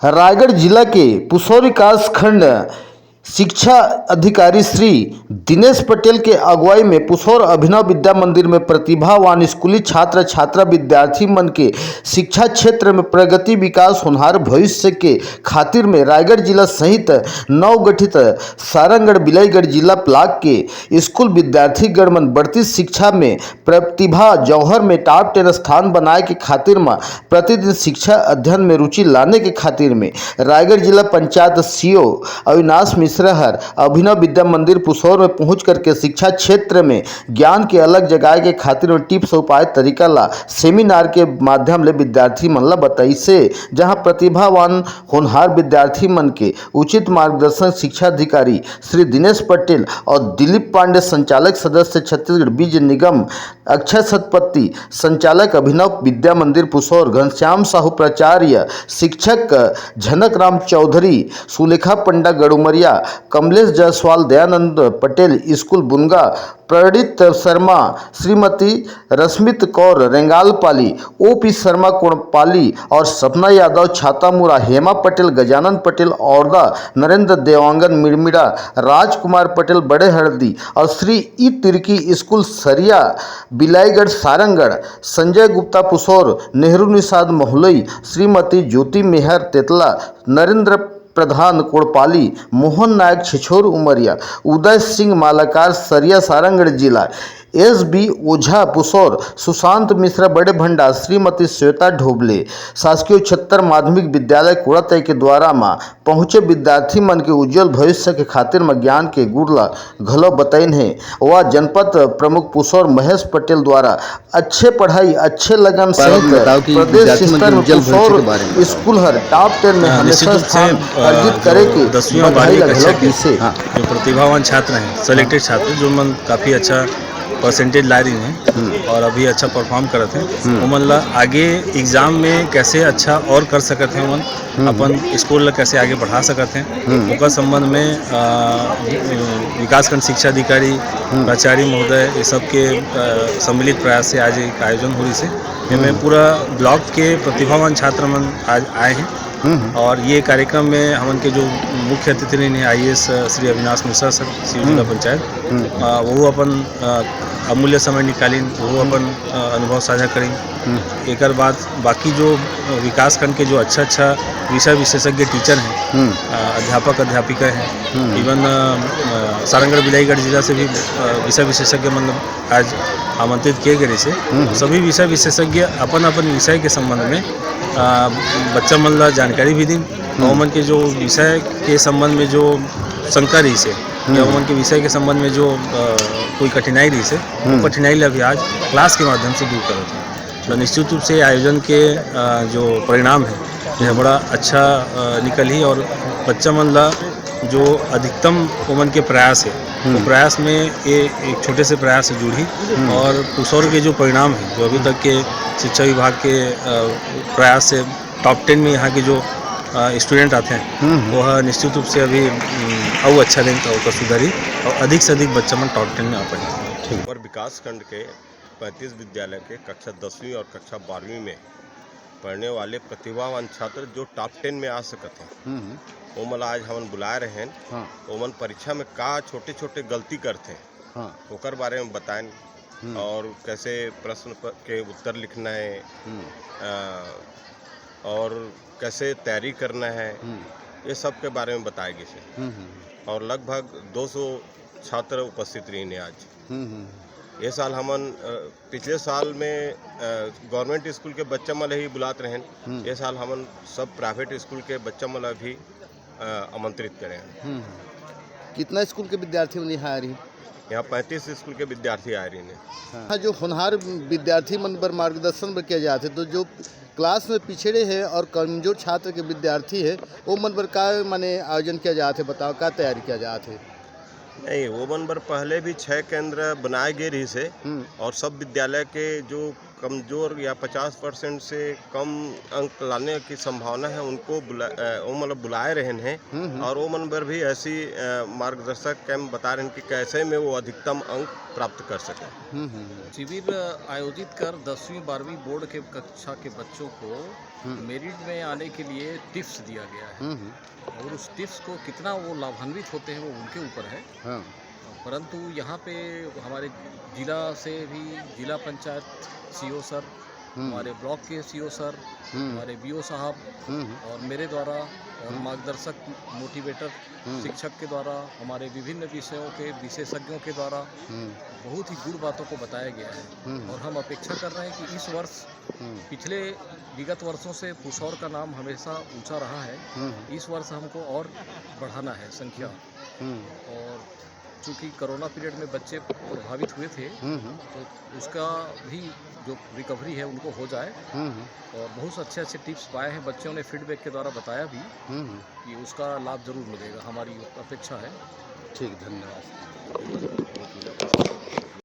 रायगढ़ जिला के पुसौर विकास खंड शिक्षा अधिकारी श्री दिनेश पटेल के अगुवाई में पुसौर अभिनव विद्या मंदिर में प्रतिभावान स्कूली छात्र छात्रा विद्यार्थी मन के शिक्षा क्षेत्र में प्रगति विकास होनहार भविष्य के खातिर में रायगढ़ जिला सहित नवगठित सारंगढ़ बिलाईगढ़ जिला ब्लॉक के स्कूल विद्यार्थी गण मन बढ़ती शिक्षा में प्रतिभा जौहर में टॉप 10 स्थान बनाए के खातिर में प्रतिदिन शिक्षा अध्ययन में रुचि लाने के खातिर में रायगढ़ जिला पंचायत सीओ अविनाश मिश्रा हर अभिनव विद्या मंदिर पुसौर में पहुंच करके शिक्षा क्षेत्र में ज्ञान के अलग जगाए के खातिर में टिप्स उपाय तरीका ला सेमिनार के माध्यम ले विद्यार्थी मन ला बताई से, जहां प्रतिभावान होनहार विद्यार्थी मन के उचित मार्गदर्शन शिक्षा अधिकारी श्री दिनेश पटेल और दिलीप पांडे संचालक सदस्य छत्तीसगढ़ बीज निगम अक्षय सतपति संचालक अभिनव विद्या मंदिर पुसौर घनश्याम साहू प्राचार्य शिक्षक झनक राम चौधरी सुलेखा पंडा गड़ुमरिया कमलेश जायसवाल दयानंद पटेल स्कूल बुनगा प्रणीत शर्मा श्रीमती रश्मित कौर रेंगालपाली ओपी शर्मा कोणपाली और सपना यादव छातामुरा हेमा पटेल गजानन पटेल औरदा नरेंद्र देवांगन मिड़मिड़ा राजकुमार पटेल बड़े हरदी और श्री ई तिर्की स्कूल सरिया बिलाईगढ़ सारंगढ़ संजय गुप्ता पुसौर नेहरू निषाद मोहलई श्रीमती ज्योति मेहर तेतला नरेंद्र प्रधान कोड़पाली मोहन नायक छिछोर उमरिया उदय सिंह मालाकार सरिया सारंगढ़ जिला एस.बी. ओझा पुसौर सुशांत मिश्रा बड़े भंडार श्रीमती श्वेता ढोबले शासकीय उच्चतर माध्यमिक विद्यालय कोड़ातई के द्वारा में पहुँचे विद्यार्थी मन के उज्जवल भविष्य के खातिर में ज्ञान के गुर ला घलो बताइन है। वह जनपद प्रमुख पुसौर महेश पटेल द्वारा अच्छे पढ़ाई अच्छे लगन सहित प्रदेश स्तर में पुसौर स्कूल हर टॉप 10 में हमेशा स्थान अर्जित करे के बधाई लगल से जो प्रतिभावान छात्र हैं सेलेक्टेड छात्र जो मन काफ़ी अच्छा परसेंटेज ला रही हैं और अभी अच्छा परफॉर्म करते हैं उमन ला आगे एग्ज़ाम में कैसे अच्छा और कर सकते हैं उमन अपन स्कूल ला कैसे आगे बढ़ा सकते हैं उनका संबंध में विकासखंड शिक्षा अधिकारी प्राचार्य महोदय ये सब के सम्मिलित प्रयास से आज एक आयोजन हो रही से इसमें पूरा ब्लॉक के प्रतिभावान छात्र मन आज आए हैं और ये कार्यक्रम में हमन के जो मुख्य अतिथि रहे IAS श्री अविनाश मिश्रा सर सी जिला पंचायत वो अपन अमूल्य समय निकालीन वो अपन अनुभव साझा करें। एक बाद बाकी जो विकासखंड के जो अच्छा विषय विशेषज्ञ टीचर हैं अध्यापक अध्यापिका हैं इवन सारंगढ़ बिलाईगढ़ जिला से भी विषय विशेषज्ञ मतलब आज आमंत्रित किए गए से सभी विषय विशेषज्ञ अपन अपन विषय के संबंध में बच्चा मन ला जानकारी भी दी और मन के जो विषय के संबंध में जो शंका रही से या उमन के विषय के संबंध में जो कोई कठिनाई रही से वो कठिनाई ला भी आज क्लास के माध्यम से दूर करते हैं। तो निश्चित रूप से आयोजन के जो परिणाम है यह बड़ा अच्छा निकल ही और बच्चा मन ला जो अधिकतम उमन के प्रयास है वो प्रयास में ये एक छोटे से प्रयास से जुड़ी और पुसौर के जो परिणाम है जो अभी तक के शिक्षा विभाग के प्रयास से टॉप 10 में यहाँ के जो स्टूडेंट आते हैं वह निश्चित रूप से अभी और अच्छा दिन का सुधारी और अधिक से अधिक बच्चा मन टॉप 10 में आ पाए। और विकास खंड के 35 विद्यालय के कक्षा 10वीं और कक्षा 12वीं में पढ़ने वाले प्रतिभावान छात्र जो टॉप 10 में आ सकते हैं वो मन आज हम बुलाए रहे हैं वो मन परीक्षा में का छोटे छोटे गलती करते हैं ओकर बारे में बताएं और कैसे प्रश्न के उत्तर लिखना है और कैसे तैयारी करना है ये सब के बारे में बताएगी से और लगभग 200 छात्र उपस्थित रहे आज। ये साल हमन पिछले साल में गवर्नमेंट स्कूल के बच्चा मन ही बुलाते रहें ये साल हमन सब प्राइवेट स्कूल के बच्चा मन भी आमंत्रित करें। कितना स्कूल के विद्यार्थी मन यहाँ आ रही? यहाँ 35 स्कूल के विद्यार्थी आ रही हैं। हाँ, जो होनहार विद्यार्थी मन पर मार्गदर्शन पर किया जाते तो जो क्लास में पिछड़े हैं और कमजोर छात्र के विद्यार्थी है वो मन पर का माने आयोजन किया जाते बताओ का तैयारी किया जाते? नहीं वो मन पर पहले भी 6 केंद्र बनाए गए रही से और सब विद्यालय के जो कमज़ोर या 50% से कम अंक लाने की संभावना है उनको बुलाए रहन हैं और वो मन पर भी ऐसी मार्गदर्शक कैंप बता रहे हैं कि कैसे में वो अधिकतम अंक प्राप्त कर सकें। शिविर आयोजित कर 10वीं 12वीं बोर्ड के कक्षा के बच्चों को मेरिट में आने के लिए टिप्स दिया गया है और उस टिप्स को कितना वो लाभान्वित होते हैं वो उनके ऊपर है। परंतु यहाँ पे हमारे जिला से भी जिला पंचायत सीओ सर, हमारे ब्लॉक के सीओ सर, हमारे बीओ साहब और मेरे द्वारा और मार्गदर्शक मोटिवेटर शिक्षक के द्वारा हमारे विभिन्न विषयों के विशेषज्ञों के द्वारा बहुत ही गुड़ बातों को बताया गया है और हम अपेक्षा कर रहे हैं कि इस वर्ष पिछले विगत वर्षों से पुसौर का नाम हमेशा ऊंचा रहा है, इस वर्ष हमको और बढ़ाना है संख्या। और चूँकि कोरोना पीरियड में बच्चे प्रभावित हुए थे तो उसका भी जो रिकवरी है उनको हो जाए और बहुत अच्छे अच्छे टिप्स पाए हैं बच्चों ने फीडबैक के द्वारा बताया भी कि उसका लाभ जरूर मिलेगा, हमारी अपेक्षा है। ठीक, धन्यवाद।